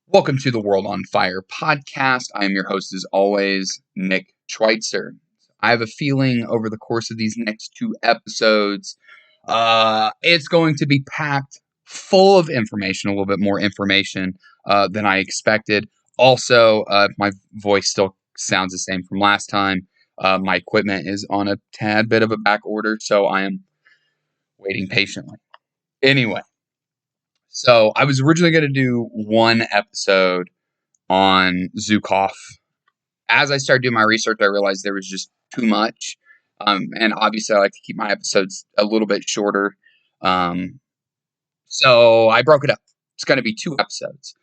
Welcome to the World on Fire podcast. I am your host, as always, Nick Schweitzer. I have a feeling over the course of these next two episodes, it's going to be packed full of information, a little bit more information than I expected. Also, my voice still sounds the same from last time. My equipment is on a tad bit of a back order, so I am waiting patiently. Anyway, so I was originally going to do one episode on Zhukov. As I started doing my research, I realized there was just too much. And obviously, I like to keep my episodes a little bit shorter. So I broke it up. It's going to be two episodes.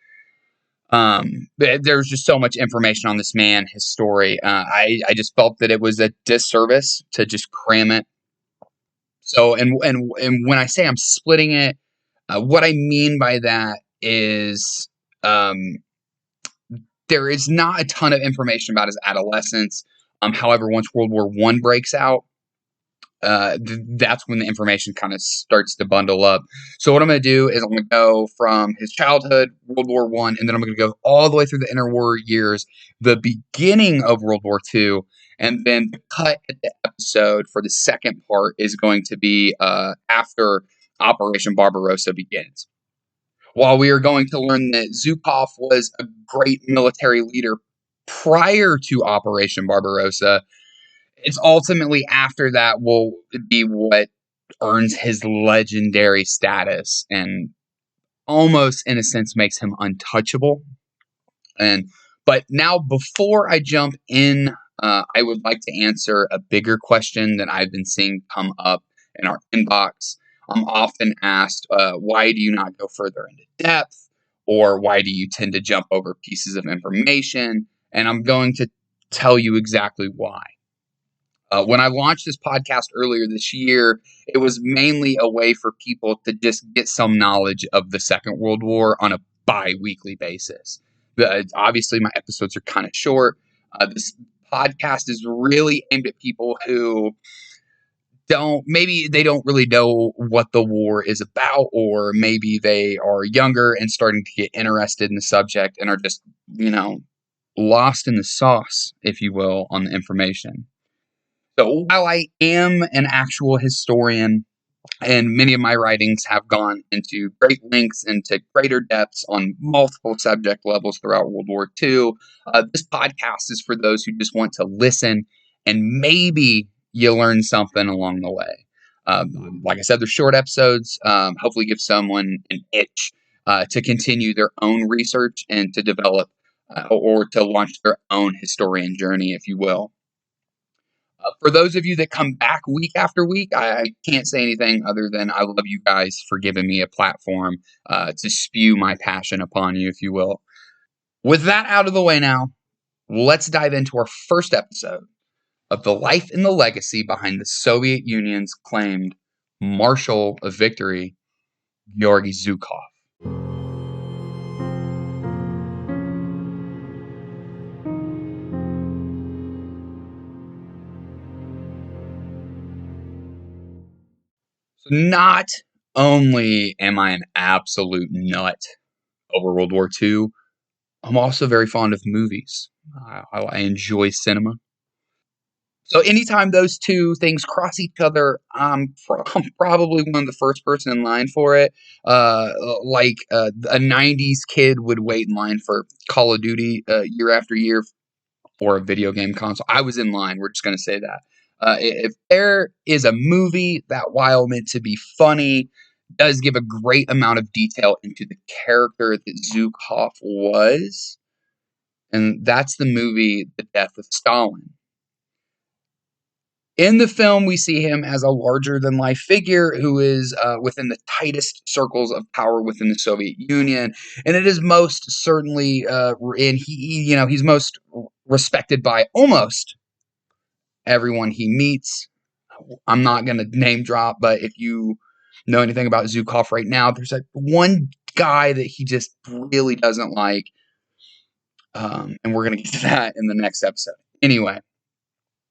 There's just so much information on this man, his story. I just felt that it was a disservice to just cram it. So, and when I say I'm splitting it, what I mean by that is, there is not a ton of information about his adolescence. However, once World War I breaks out, that's when the information kind of starts to bundle up. So what I'm going to do is I'm going to go from his childhood, World War I, and then I'm going to go all the way through the interwar years, the beginning of World War II, and then the cut at the episode for the second part is going to be after Operation Barbarossa begins. While we are going to learn that Zhukov was a great military leader prior to Operation Barbarossa, it's ultimately after that will be what earns his legendary status and almost, in a sense, makes him untouchable. But now, before I jump in, I would like to answer a bigger question that I've been seeing come up in our inbox. I'm often asked, why do you not go further into depth? Or why do you tend to jump over pieces of information? And I'm going to tell you exactly why. When I launched this podcast earlier this year, it was mainly a way for people to just get some knowledge of the Second World War on a bi-weekly basis. Obviously, my episodes are kind of short. This podcast is really aimed at people who maybe they don't really know what the war is about, or maybe they are younger and starting to get interested in the subject and are just, lost in the sauce, if you will, on the information. So while I am an actual historian, and many of my writings have gone into great lengths, into greater depths on multiple subject levels throughout World War II, this podcast is for those who just want to listen and maybe you learn something along the way. Like I said, they're short episodes, hopefully give someone an itch to continue their own research and to develop or to launch their own historian journey, if you will. For those of you that come back week after week, I can't say anything other than I love you guys for giving me a platform to spew my passion upon you, if you will. With that out of the way now, let's dive into our first episode of the life and the legacy behind the Soviet Union's claimed Marshal of Victory, Georgy Zhukov. So not only am I an absolute nut over World War II, I'm also very fond of movies. I enjoy cinema. So anytime those two things cross each other, I'm probably one of the first person in line for it. Like a 90s kid would wait in line for Call of Duty year after year or a video game console. I was in line. We're just going to say that. If there is a movie that, while meant to be funny, does give a great amount of detail into the character that Zhukov was, and that's the movie The Death of Stalin. In the film, we see him as a larger-than-life figure who is within the tightest circles of power within the Soviet Union, and it is most certainly, and he's most respected by almost everyone he meets. I'm not going to name drop, but if you know anything about Zhukov right now, there's one guy that he just really doesn't like, and we're going to get to that in the next episode. Anyway,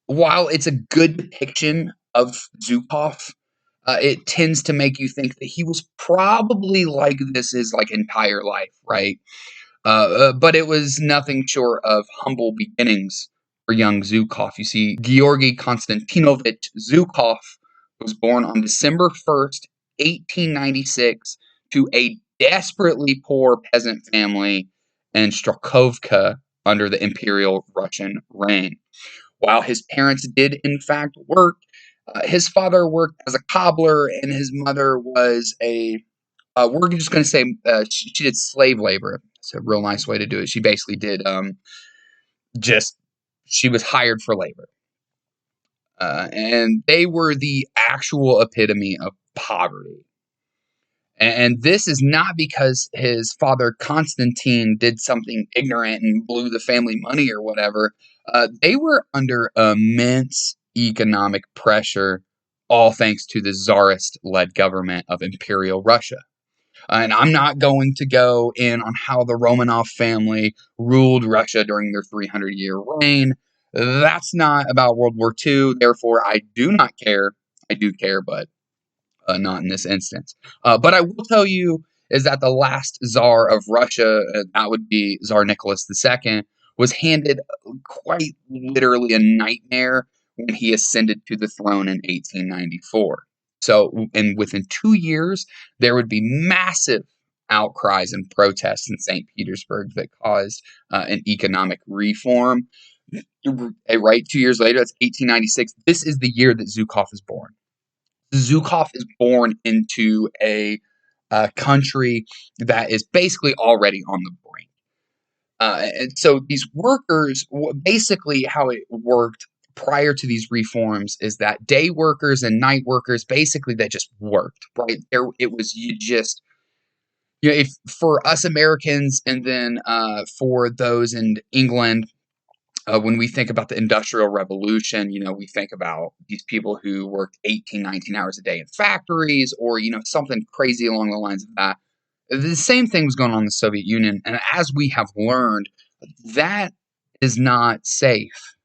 while it's a good depiction of Zhukov, it tends to make you think that he was probably like this his entire life, right? But it was nothing short of humble beginnings for young Zhukov. You see, Georgy Konstantinovich Zhukov was born on December 1st, 1896, to a desperately poor peasant family in Strakovka under the Imperial Russian reign. While his parents did, in fact, work, his father worked as a cobbler, and his mother was we're just going to say she did slave labor. It's a real nice way to do it. She basically did just, she was hired for labor. And they were the actual epitome of poverty. And this is not because his father Constantine did something ignorant and blew the family money or whatever. They were under immense economic pressure, all thanks to the czarist led government of Imperial Russia. And I'm not going to go in on how the Romanov family ruled Russia during their 300-year reign. That's not about World War II. Therefore, I do not care. I do care, but not in this instance. But I will tell you is that the last Tsar of Russia, that would be Tsar Nicholas II, was handed quite literally a nightmare when he ascended to the throne in 1894. So, and within 2 years, there would be massive outcries and protests in St. Petersburg that caused an economic reform. Right, 2 years later, that's 1896. This is the year that Zhukov is born. Zhukov is born into a country that is basically already on the brink. And so these workers, basically how it worked prior to these reforms is that day workers and night workers, basically they just worked, right? It was you just, if for us Americans and then for those in England, when we think about the Industrial Revolution, we think about these people who worked 18, 19 hours a day in factories or, something crazy along the lines of that. The same thing was going on in the Soviet Union. And as we have learned, that is not safe,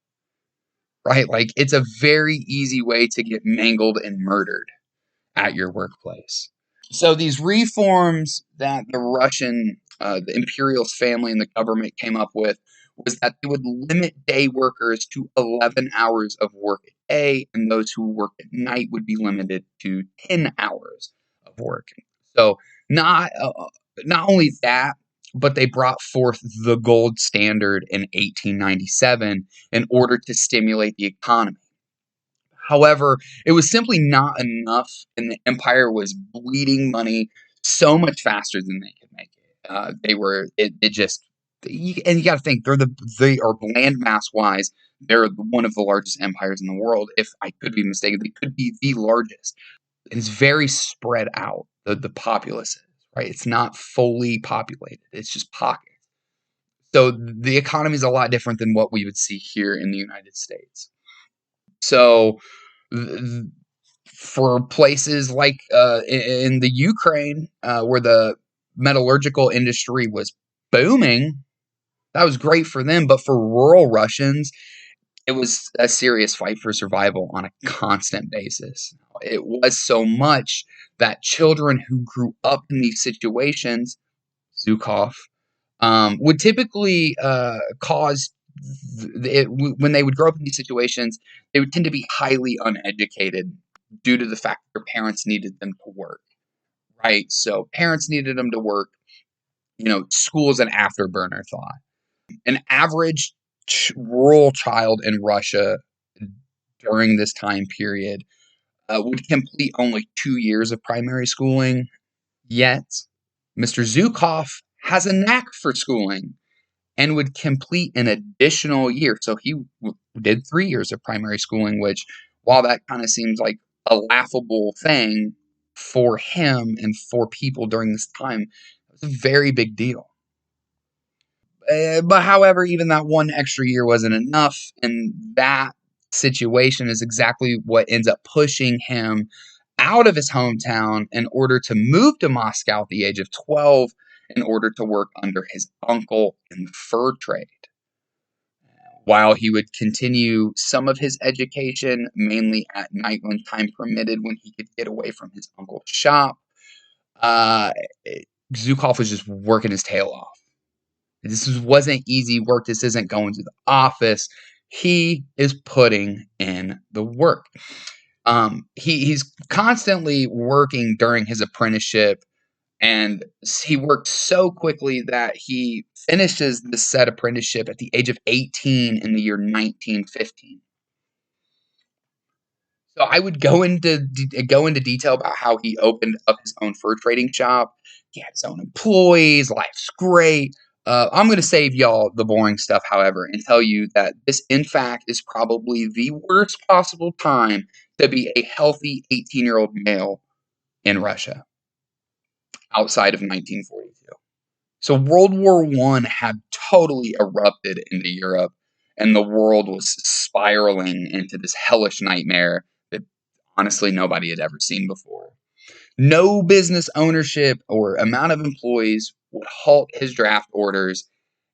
right? Like, it's a very easy way to get mangled and murdered at your workplace. So these reforms that the imperialist family and the government came up with was that they would limit day workers to 11 hours of work a day, and those who work at night would be limited to 10 hours of work. So not not only that, but they brought forth the gold standard in 1897 in order to stimulate the economy. However, it was simply not enough, and the empire was bleeding money so much faster than they could make it. It just, and you got to think they are landmass wise, they're one of the largest empires in the world. If I could be mistaken, they could be the largest. It's very spread out. The populace is right. It's not fully populated. It's just pockets. So the economy is a lot different than what we would see here in the United States. So for places like in the Ukraine, where the metallurgical industry was booming, that was great for them. But for rural Russians, it was a serious fight for survival on a constant basis. It was so much that children who grew up in these situations, Zhukov, would typically cause when they would grow up in these situations, they would tend to be highly uneducated due to the fact that their parents needed them to work, right? So parents needed them to work. School is an afterburner thought. An average rural child in Russia during this time period would complete only 2 years of primary schooling. Yet, Mr. Zhukov has a knack for schooling and would complete an additional year. So he did 3 years of primary schooling, which, while that kind of seems like a laughable thing for him and for people during this time, it was a very big deal. But however, even that one extra year wasn't enough, and that situation is exactly what ends up pushing him out of his hometown in order to move to Moscow at the age of 12 in order to work under his uncle in the fur trade. While he would continue some of his education, mainly at night when time permitted, when he could get away from his uncle's shop, uh, Zhukov was just working his tail off. Wasn't easy work. This isn't going to the office. He is putting in the work. He's constantly working during his apprenticeship, and he worked so quickly that he finishes the said apprenticeship at the age of 18 in the year 1915. So I would go into detail about how he opened up his own fur trading shop. He had his own employees. Life's great. I'm going to save y'all the boring stuff, however, and tell you that this, in fact, is probably the worst possible time to be a healthy 18-year-old male in Russia outside of 1942. So World War I had totally erupted into Europe, and the world was spiraling into this hellish nightmare that honestly nobody had ever seen before. No business ownership or amount of employees would halt his draft orders,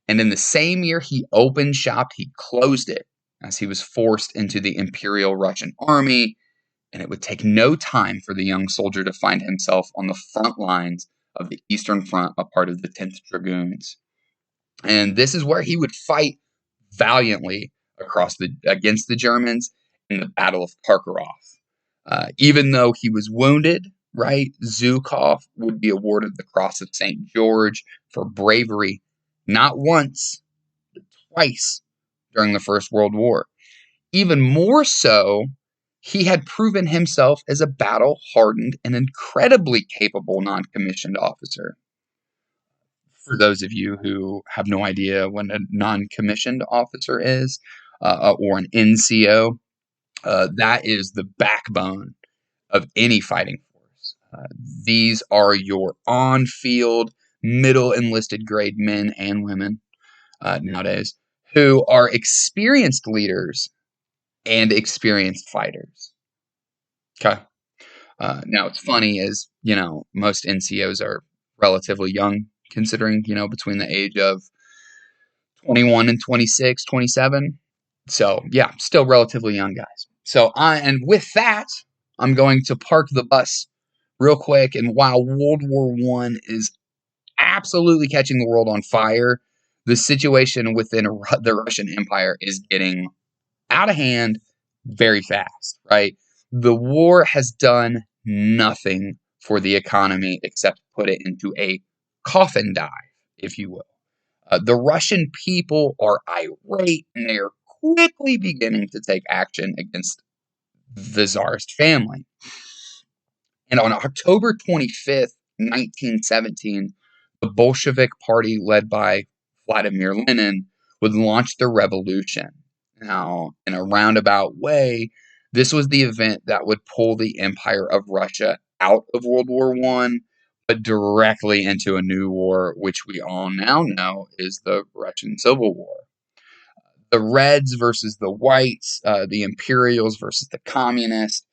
and in the same year he opened shop, he closed it as he was forced into the Imperial Russian Army, and it would take no time for the young soldier to find himself on the front lines of the Eastern Front, a part of the 10th Dragoons. And this is where he would fight valiantly against the Germans in the Battle of Karkaroff. Even though he was wounded, right, Zhukov would be awarded the Cross of St. George for bravery, not once, but twice during the First World War. Even more so, he had proven himself as a battle-hardened and incredibly capable non-commissioned officer. For those of you who have no idea what a non-commissioned officer is, or an NCO, that is the backbone of any fighting force. These are your on-field, middle enlisted grade men and women nowadays who are experienced leaders and experienced fighters. Okay. Now, what's funny is, most NCOs are relatively young, considering, between the age of 21 and 26, 27. So, yeah, still relatively young guys. And with that, I'm going to park the bus real quick. And while World War I is absolutely catching the world on fire, the situation within the Russian Empire is getting out of hand very fast, right? The war has done nothing for the economy except put it into a coffin dive, if you will. The Russian people are irate, and they are quickly beginning to take action against the Tsarist family. And on October 25th, 1917, the Bolshevik Party, led by Vladimir Lenin, would launch the revolution. Now, in a roundabout way, this was the event that would pull the Empire of Russia out of World War I, but directly into a new war, which we all now know is the Russian Civil War. The Reds versus the Whites, the Imperials versus the Communists,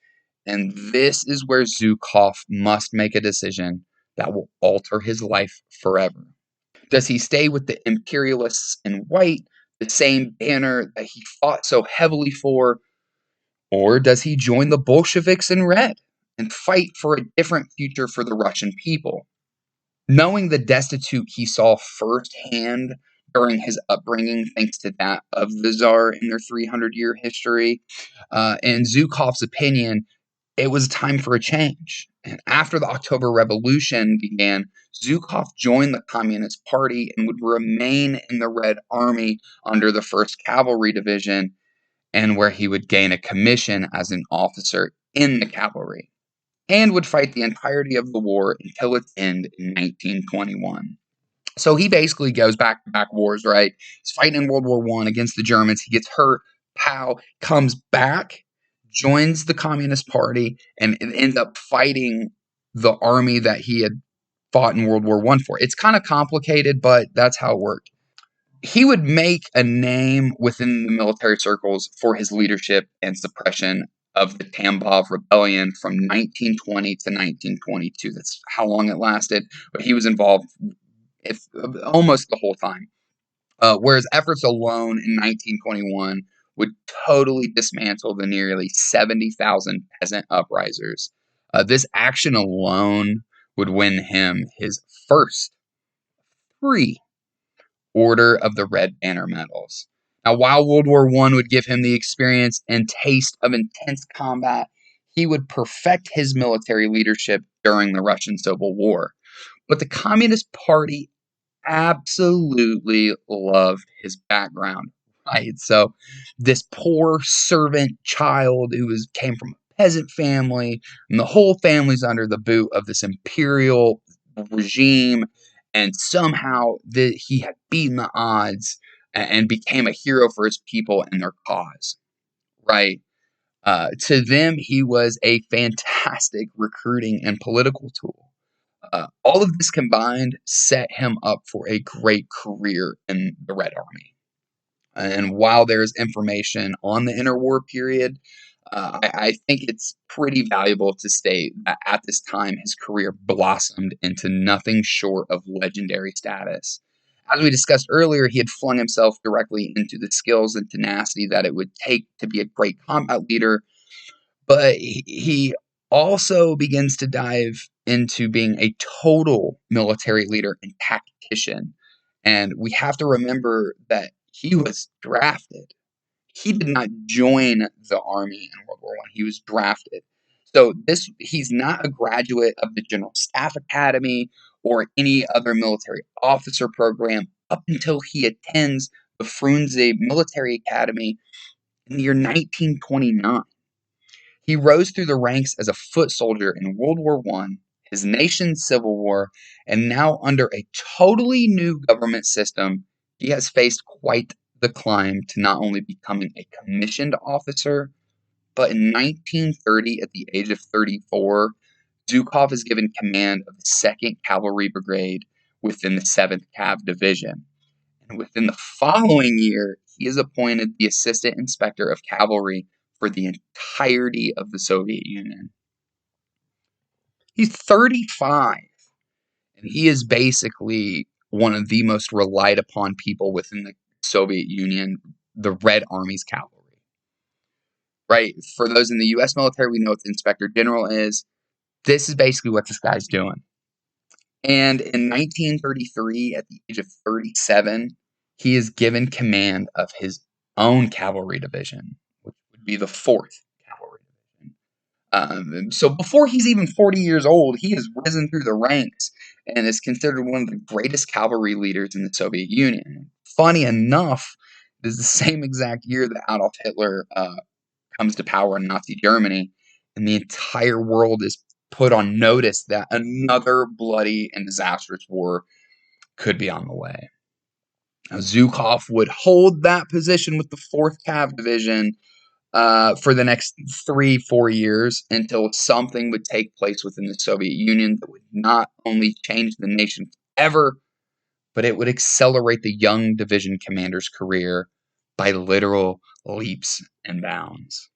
and this is where Zhukov must make a decision that will alter his life forever. Does he stay with the imperialists in white, the same banner that he fought so heavily for, or does he join the Bolsheviks in red and fight for a different future for the Russian people? Knowing the destitute he saw firsthand during his upbringing, thanks to that of the Tsar in their 300-year history, in Zhukov's opinion, it was time for a change. And after the October Revolution began, Zhukov joined the Communist Party and would remain in the Red Army under the 1st Cavalry Division, and where he would gain a commission as an officer in the cavalry, and would fight the entirety of the war until its end in 1921. So he basically goes back to back wars, right? He's fighting in World War I against the Germans. He gets hurt, comes back, joins the Communist Party, and ends up fighting the army that he had fought in World War I for. It's kind of complicated, but that's how it worked. He would make a name within the military circles for his leadership and suppression of the Tambov Rebellion from 1920 to 1922. That's how long it lasted, but he was involved almost the whole time. Whereas efforts alone in 1921 would totally dismantle the nearly 70,000 peasant uprisers. This action alone would win him his first 3 Order of the Red Banner medals. Now, while World War I would give him the experience and taste of intense combat, he would perfect his military leadership during the Russian Civil War. But the Communist Party absolutely loved his background, right? So this poor servant child came from a peasant family, and the whole family's under the boot of this imperial regime, and somehow he had beaten the odds and became a hero for his people and their cause, right? To them, he was a fantastic recruiting and political tool. All of this combined set him up for a great career in the Red Army. And while there's information on the interwar period, I think it's pretty valuable to state that at this time, his career blossomed into nothing short of legendary status. As we discussed earlier, he had flung himself directly into the skills and tenacity that it would take to be a great combat leader, but he also begins to dive into being a total military leader and tactician. And we have to remember that he was drafted. He did not join the army in World War I. He was drafted. So he's not a graduate of the General Staff Academy or any other military officer program up until he attends the Frunze Military Academy in the year 1929. He rose through the ranks as a foot soldier in World War I, his nation's Civil War, and now under a totally new government system, he has faced quite the climb to not only becoming a commissioned officer, but in 1930, at the age of 34, Zhukov is given command of the 2nd Cavalry Brigade within the 7th Cav Division. And within the following year, he is appointed the Assistant Inspector of Cavalry for the entirety of the Soviet Union. He's 35, and he is basically one of the most relied upon people within the Soviet Union, the Red Army's cavalry. Right? For those in the U.S. military, we know what the Inspector General is. This is basically what this guy's doing. And in 1933, at the age of 37, he is given command of his own cavalry division, which would be the 4th Cavalry Division. So before he's even 40 years old, he has risen through the ranks and is considered one of the greatest cavalry leaders in the Soviet Union. Funny enough, it is the same exact year that Adolf Hitler comes to power in Nazi Germany, and the entire world is put on notice that another bloody and disastrous war could be on the way. Now, Zhukov would hold that position with the 4th Cav Division for the next 3-4 years until something would take place within the Soviet Union that would not only change the nation forever, but it would accelerate the young division commander's career by literal leaps and bounds.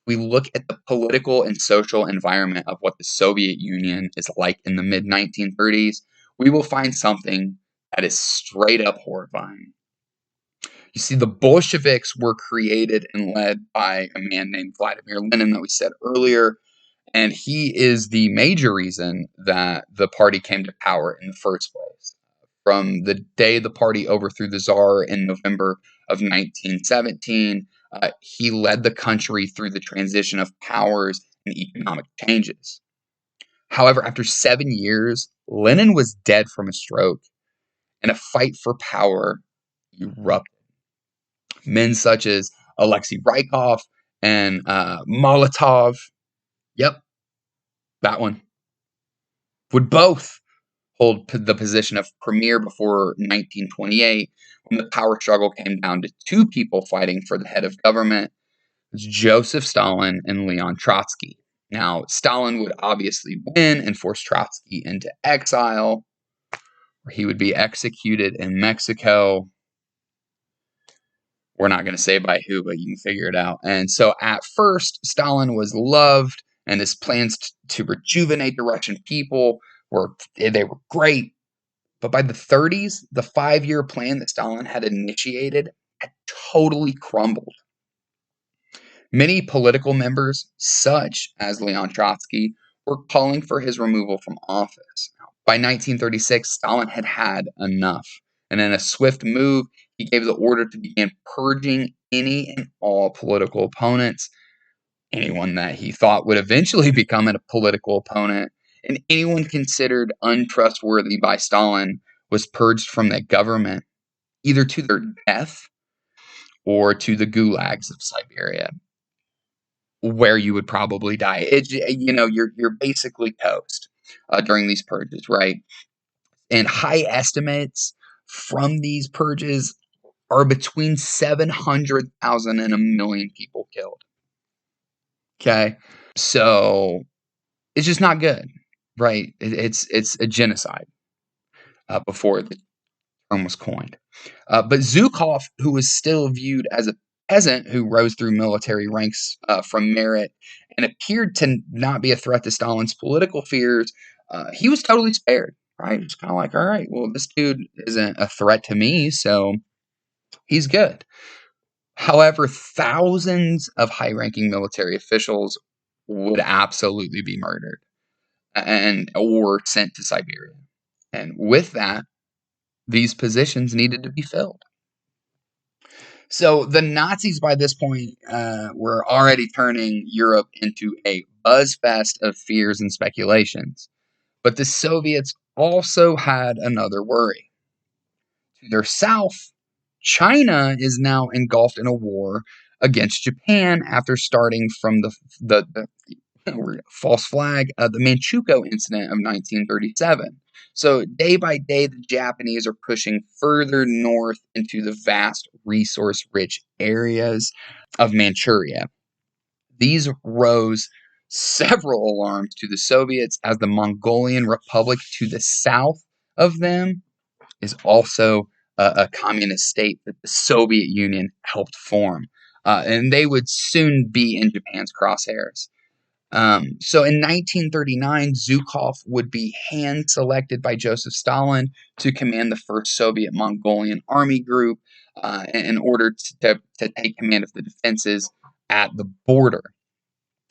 We look at the political and social environment of what the Soviet Union is like in the mid-1930s, we will find something that is straight up horrifying. You see, the Bolsheviks were created and led by a man named Vladimir Lenin that we said earlier, and he is the major reason that the party came to power in the first place. From the day the party overthrew the Tsar in November of 1917, he led the country through the transition of powers and economic changes. However, after 7 years, Lenin was dead from a stroke, and a fight for power erupted. Men such as Alexei Rykov and Molotov, yep, that one, would both hold the position of premier before 1928, when the power struggle came down to 2 people fighting for the head of government. It's Joseph Stalin and Leon Trotsky. Now, Stalin would obviously win and force Trotsky into exile, where he would be executed in Mexico. We're not going to say by who, but you can figure it out. And so at first, Stalin was loved, and his plans to rejuvenate the Russian people were great. But by the 30s, the 5-year plan that Stalin had initiated had totally crumbled. Many political members, such as Leon Trotsky, were calling for his removal from office. By 1936, Stalin had had enough. And in a swift move, he gave the order to begin purging any and all political opponents, anyone that he thought would eventually become a political opponent, and anyone considered untrustworthy by Stalin was purged from the government, either to their death or to the gulags of Siberia, where you would probably die. You're basically toast during these purges, right? And high estimates from these purges are between 700,000 and 1,000,000 people killed. Okay, so it's just not good, right? It's a genocide before the term was coined. But Zhukov, who was still viewed as a peasant who rose through military ranks from merit and appeared to not be a threat to Stalin's political fears, he was totally spared, right? It's kind of like, all right, well, this dude isn't a threat to me, so he's good. However, thousands of high-ranking military officials would absolutely be murdered or sent to Siberia. And with that, these positions needed to be filled. So the Nazis by this point were already turning Europe into a buzzfest of fears and speculations. But the Soviets also had another worry. To their south, China is now engulfed in a war against Japan after starting from the false flag, the Manchukuo incident of 1937. So day by day, the Japanese are pushing further north into the vast resource-rich areas of Manchuria. These rose several alarms to the Soviets, as the Mongolian Republic to the south of them is also a communist state that the Soviet Union helped form. And they would soon be in Japan's crosshairs. So in 1939, Zhukov would be hand-selected by Joseph Stalin to command the first Soviet Mongolian army group in order to take command of the defenses at the border.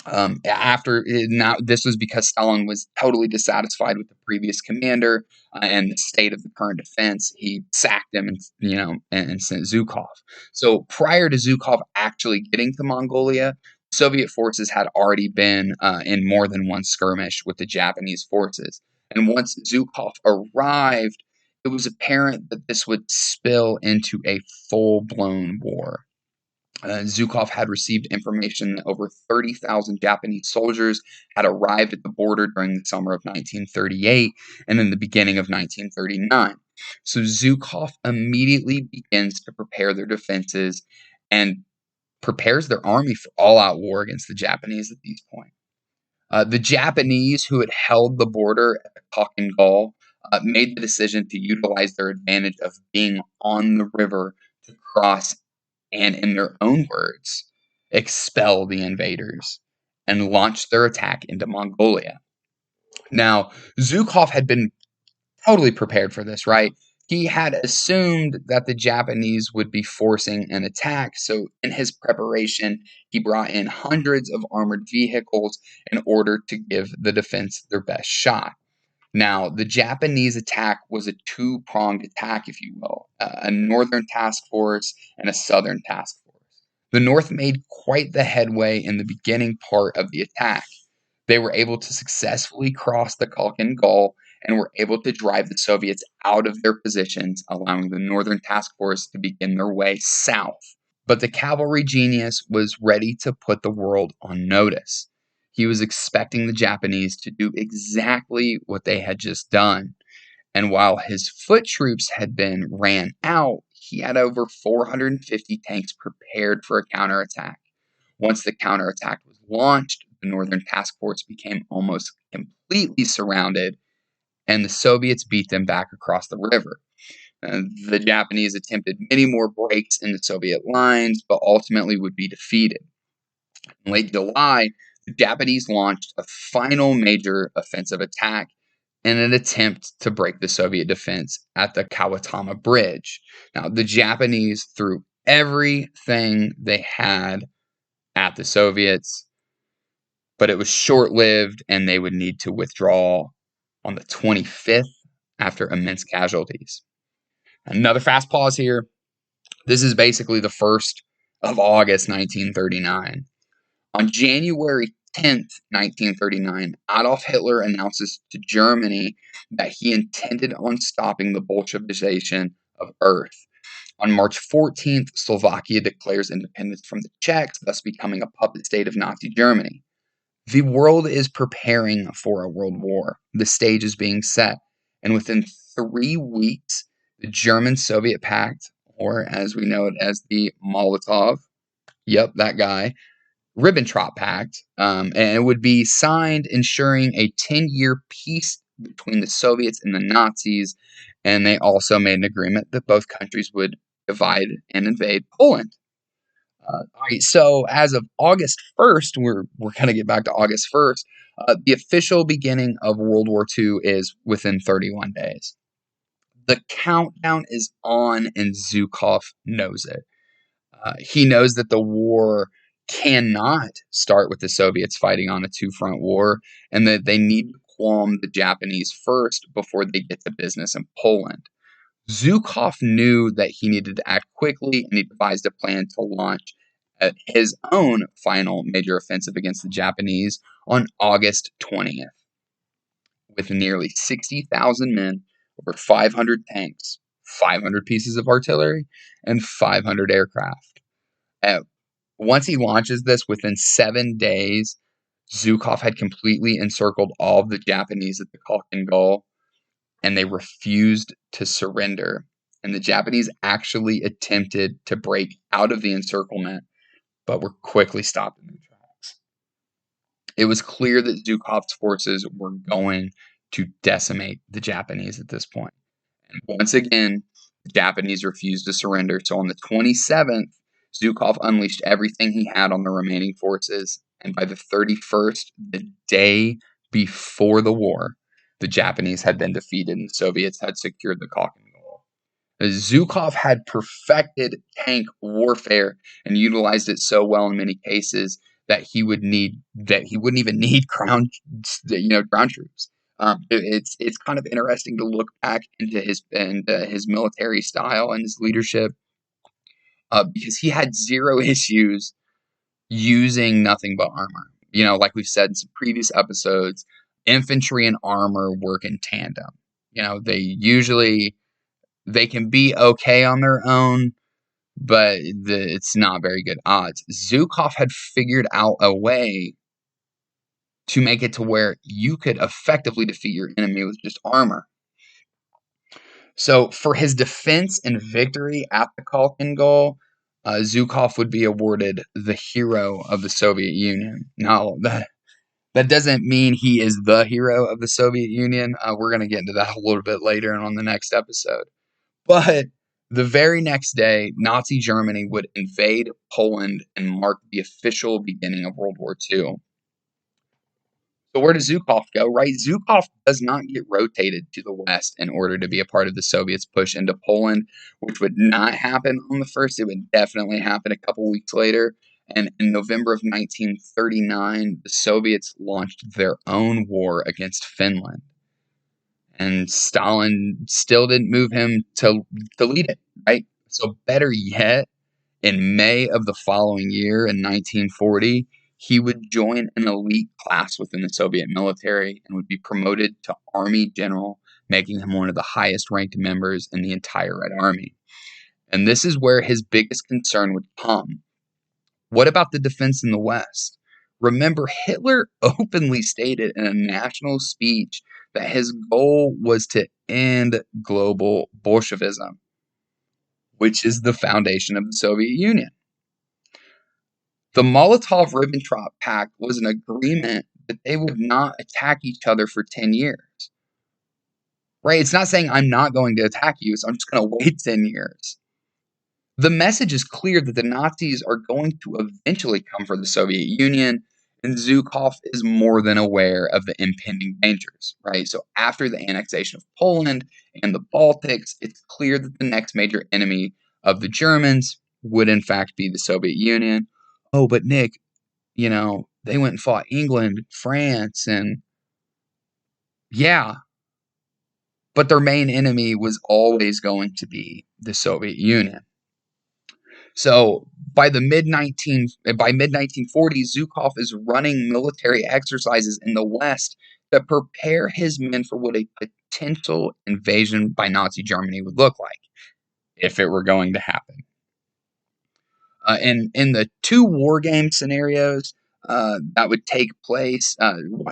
Now, this was because Stalin was totally dissatisfied with the previous commander and the state of the current defense. He sacked him, and sent Zhukov. So prior to Zhukov actually getting to Mongolia, Soviet forces had already been in more than one skirmish with the Japanese forces. And once Zhukov arrived, it was apparent that this would spill into a full-blown war. Zhukov had received information that over 30,000 Japanese soldiers had arrived at the border during the summer of 1938 and in the beginning of 1939. So Zhukov immediately begins to prepare their defenses and prepares their army for all-out war against the Japanese at this point. The Japanese, who had held the border at the Khalkhin Gol, made the decision to utilize their advantage of being on the river to cross and, in their own words, expel the invaders and launch their attack into Mongolia. Now, Zhukov had been totally prepared for this, right? He had assumed that the Japanese would be forcing an attack, so in his preparation, he brought in hundreds of armored vehicles in order to give the defense their best shot. Now, the Japanese attack was a two-pronged attack, if you will, a northern task force and a southern task force. The North made quite the headway in the beginning part of the attack. They were able to successfully cross the Khalkhin Gol and were able to drive the Soviets out of their positions, allowing the northern task force to begin their way south. But the cavalry genius was ready to put the world on notice. He was expecting the Japanese to do exactly what they had just done. And while his foot troops had been ran out, he had over 450 tanks prepared for a counterattack. Once the counterattack was launched, the Northern Task Force became almost completely surrounded, and the Soviets beat them back across the river. The Japanese attempted many more breaks in the Soviet lines, but ultimately would be defeated. In late July, the Japanese launched a final major offensive attack in an attempt to break the Soviet defense at the Kawatama Bridge. Now, the Japanese threw everything they had at the Soviets, but it was short-lived, and they would need to withdraw on the 25th after immense casualties. Another fast pause here. This is basically the 1st of August, 1939. On January 10th, 1939, Adolf Hitler announces to Germany that he intended on stopping the Bolshevization of Earth. On March 14th, Slovakia declares independence from the Czechs, thus becoming a puppet state of Nazi Germany. The world is preparing for a world war. The stage is being set. And within 3 weeks, the German-Soviet Pact, or as we know it as the Molotov, yep, that guy, Ribbentrop Pact, and it would be signed, ensuring a 10-year peace between the Soviets and the Nazis. And they also made an agreement that both countries would divide and invade Poland. All right, so as of August 1st, we're going to get back to August 1st. The official beginning of World War II is within 31 days. The countdown is on, and Zhukov knows it. He knows that the war cannot start with the Soviets fighting on a two-front war, and that they need to qualm the Japanese first before they get to business in Poland. Zhukov knew that he needed to act quickly, and he devised a plan to launch his own final major offensive against the Japanese on August 20th. With nearly 60,000 men, over 500 tanks, 500 pieces of artillery, and 500 aircraft. Once he launches this, within 7 days, Zhukov had completely encircled all of the Japanese at the Khalkhin Gol, and they refused to surrender. And the Japanese actually attempted to break out of the encirclement, but were quickly stopped in their tracks. It was clear that Zhukov's forces were going to decimate the Japanese at this point. And once again, the Japanese refused to surrender. So on the 27th, Zhukov unleashed everything he had on the remaining forces. And by the 31st, the day before the war, the Japanese had been defeated and the Soviets had secured the Khalkhin Gol. Zhukov had perfected tank warfare and utilized it so well in many cases that he wouldn't even need ground troops. It's kind of interesting to look back into his military style and his leadership, because he had zero issues using nothing but armor. Like we've said in some previous episodes, infantry and armor work in tandem. They can be okay on their own, but it's not very good odds. Zhukov had figured out a way to make it to where you could effectively defeat your enemy with just armor. So for his defense and victory at the Khalkhin Gol, Zhukov would be awarded the hero of the Soviet Union. Now, that doesn't mean he is the hero of the Soviet Union. We're going to get into that a little bit later and on the next episode. But the very next day, Nazi Germany would invade Poland and mark the official beginning of World War II. So where does Zhukov go, right? Zhukov does not get rotated to the west in order to be a part of the Soviets' push into Poland, which would not happen on the 1st. It would definitely happen a couple weeks later. And in November of 1939, the Soviets launched their own war against Finland. And Stalin still didn't move him to lead it, right? So better yet, in May of the following year, in 1940, he would join an elite class within the Soviet military and would be promoted to Army General, making him one of the highest ranked members in the entire Red Army. And this is where his biggest concern would come. What about the defense in the West? Remember, Hitler openly stated in a national speech that his goal was to end global Bolshevism, which is the foundation of the Soviet Union. The Molotov-Ribbentrop Pact was an agreement that they would not attack each other for 10 years. Right? It's not saying I'm not going to attack you, so I'm just going to wait 10 years. The message is clear that the Nazis are going to eventually come for the Soviet Union, and Zhukov is more than aware of the impending dangers, right? So after the annexation of Poland and the Baltics, it's clear that the next major enemy of the Germans would in fact be the Soviet Union. Oh, but Nick, they went and fought England, France, and yeah, but their main enemy was always going to be the Soviet Union. So by mid 1940s, Zhukov is running military exercises in the West to prepare his men for what a potential invasion by Nazi Germany would look like if it were going to happen. In the two war game scenarios that would take place,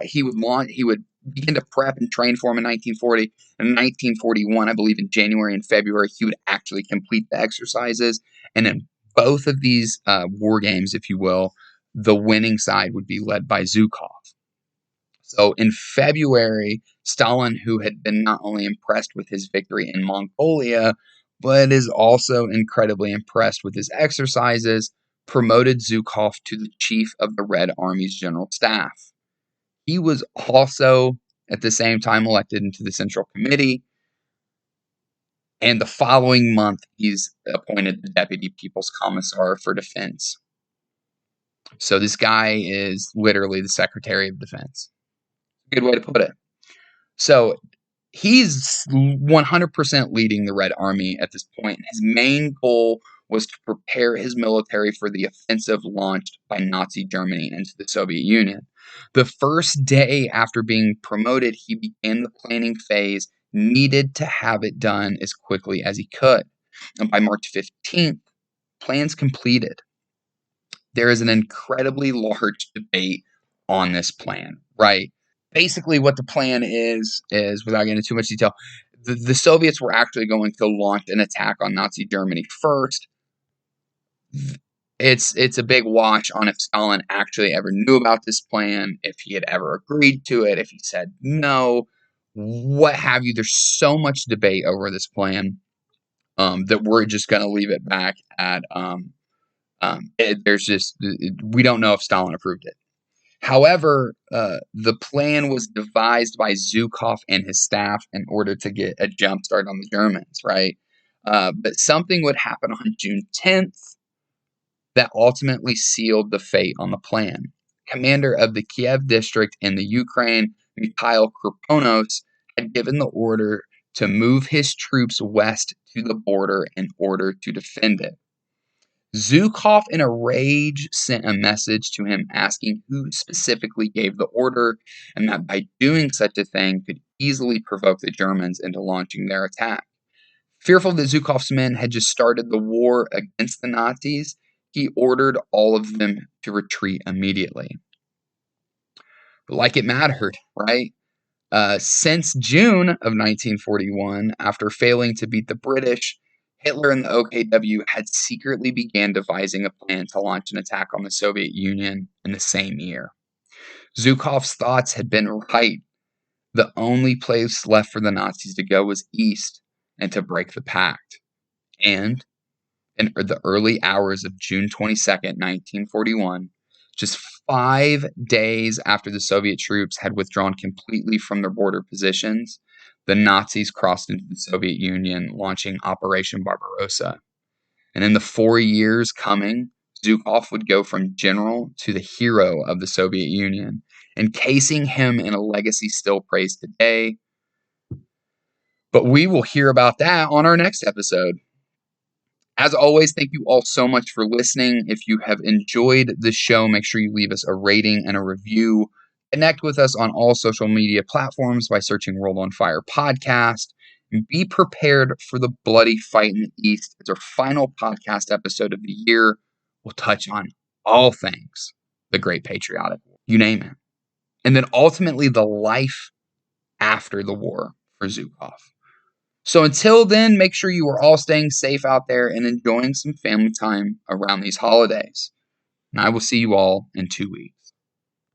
he would begin to prep and train for him in 1940. In 1941, I believe in January and February, he would actually complete the exercises. And in both of these war games, if you will, the winning side would be led by Zhukov. So in February, Stalin, who had been not only impressed with his victory in Mongolia, but is also incredibly impressed with his exercises, promoted Zhukov to the chief of the Red Army's general staff. He was also, at the same time, elected into the Central Committee, and the following month, he's appointed the Deputy People's Commissar for Defense. So this guy is literally the Secretary of Defense. Good way to put it. So he's 100% leading the Red Army at this point. His main goal was to prepare his military for the offensive launched by Nazi Germany into the Soviet Union. The first day after being promoted, he began the planning phase needed to have it done as quickly as he could. And by March 15th, plans completed. There is an incredibly large debate on this plan, right? Basically, what the plan is without getting into too much detail, the Soviets were actually going to launch an attack on Nazi Germany first. It's a big wash on if Stalin actually ever knew about this plan, if he had ever agreed to it, if he said no, what have you. There's so much debate over this plan that we're just going to leave it back at we don't know if Stalin approved it. However, the plan was devised by Zhukov and his staff in order to get a jump start on the Germans, right? But something would happen on June 10th that ultimately sealed the fate on the plan. Commander of the Kiev district in the Ukraine, Mikhail Kruponos, had given the order to move his troops west to the border in order to defend it. Zhukov, in a rage, sent a message to him asking who specifically gave the order, and that by doing such a thing could easily provoke the Germans into launching their attack. Fearful that Zhukov's men had just started the war against the Nazis, he ordered all of them to retreat immediately. But like it mattered, right? Since June of 1941, after failing to beat the British, Hitler and the OKW had secretly began devising a plan to launch an attack on the Soviet Union in the same year. Zhukov's thoughts had been right. The only place left for the Nazis to go was east and to break the pact. And in the early hours of June 22nd, 1941, just 5 days after the Soviet troops had withdrawn completely from their border positions, the Nazis crossed into the Soviet Union, launching Operation Barbarossa. And in the 4 years coming, Zhukov would go from general to the hero of the Soviet Union, encasing him in a legacy still praised today. But we will hear about that on our next episode. As always, thank you all so much for listening. If you have enjoyed the show, make sure you leave us a rating and a review. Connect with us on all social media platforms by searching World on Fire Podcast. And be prepared for the bloody fight in the East. It's our final podcast episode of the year. We'll touch on all things the Great Patriotic War, you name it. And then ultimately the life after the war for Zhukov. So until then, make sure you are all staying safe out there and enjoying some family time around these holidays. And I will see you all in 2 weeks.